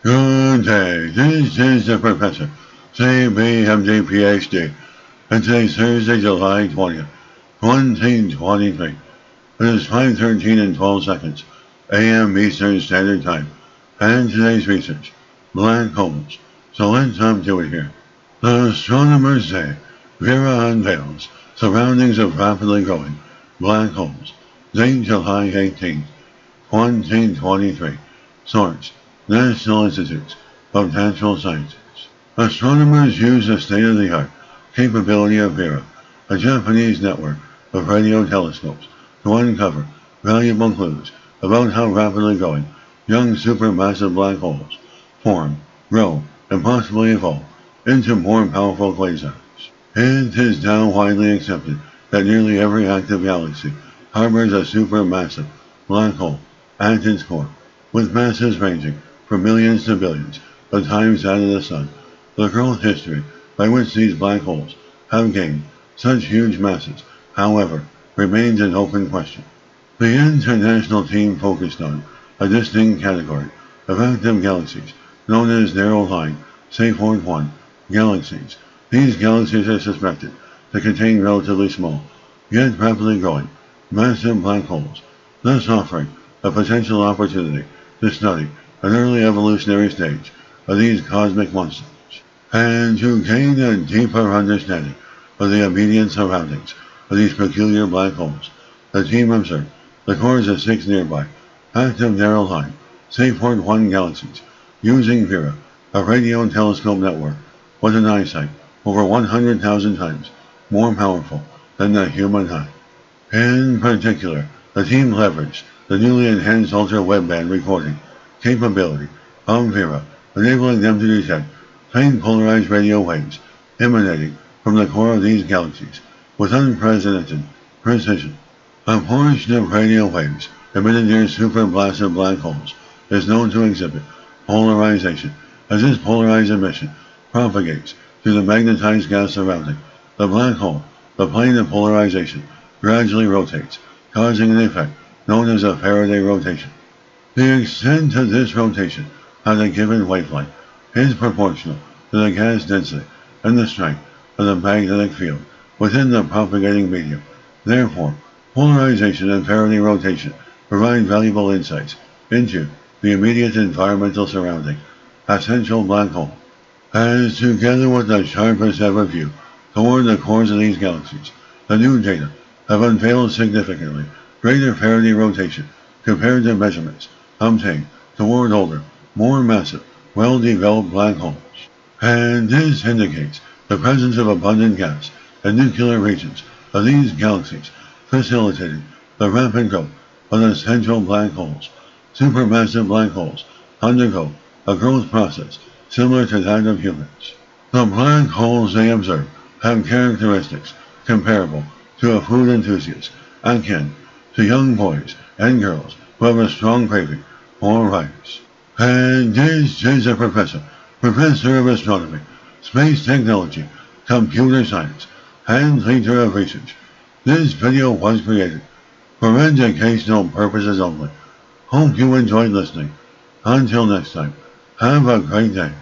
Good day. This is the Professor, CBMD PhD, and today's Thursday, July 20th, 2023. It is 5:13 and 12 seconds, a.m. Eastern Standard Time, and today's research, black holes. So let's jump to it here. The astronomers say Vera unveils surroundings of rapidly growing black holes. Date July 18th, 2023. Source: National Institutes of Natural Sciences. Astronomers use the state-of-the-art capability of Vera, a Japanese network of radio telescopes, to uncover valuable clues about how rapidly growing young supermassive black holes form, grow, and possibly evolve into more powerful quasars. It is now widely accepted that nearly every active galaxy harbors a supermassive black hole at its core, with masses ranging from millions to billions of times that of the Sun. The growth history by which these black holes have gained such huge masses, however, remains an open question. The international team focused on a distinct category of active galaxies known as narrow-line Seyfert-1 galaxies. These galaxies are suspected to contain relatively small, yet rapidly growing, massive black holes, thus offering a potential opportunity to study an early evolutionary stage of these cosmic monsters, and to gain a deeper understanding of the immediate surroundings of these peculiar black holes. The team observed the cores of 6 nearby active narrow-line Seyfert-1 galaxies using Vera, a radio telescope network with an eyesight over 100,000 times more powerful than the human eye. In particular, the team leveraged the newly enhanced ultra-wideband recording capability of Vera, enabling them to detect faint polarized radio waves emanating from the core of these galaxies with unprecedented precision. A portion of radio waves emitted near supermassive black holes is known to exhibit polarization. As this polarized emission propagates through the magnetized gas surrounding the black hole, the plane of polarization gradually rotates, causing an effect known as a Faraday rotation. The extent of this rotation at a given wavelength is proportional to the gas density and the strength of the magnetic field within the propagating medium. Therefore, polarization and Faraday rotation provide valuable insights into the immediate environmental surrounding a central black hole, as together with the sharpest ever view toward the cores of these galaxies, the new data have unveiled significantly greater Faraday rotation compared to measurements obtained toward older, more massive, well-developed black holes. And this indicates the presence of abundant gas and nuclear regions of these galaxies, facilitating the rapid growth of the central black holes. Supermassive black holes undergo a growth process similar to that of humans. The black holes they observe have characteristics comparable to a food enthusiast, akin to young boys and girls who have a strong craving for rice. And this is a professor of astronomy, space technology, computer science, and leader of research. This video was created for educational purposes only. Hope you enjoyed listening. Until next time, have a great day.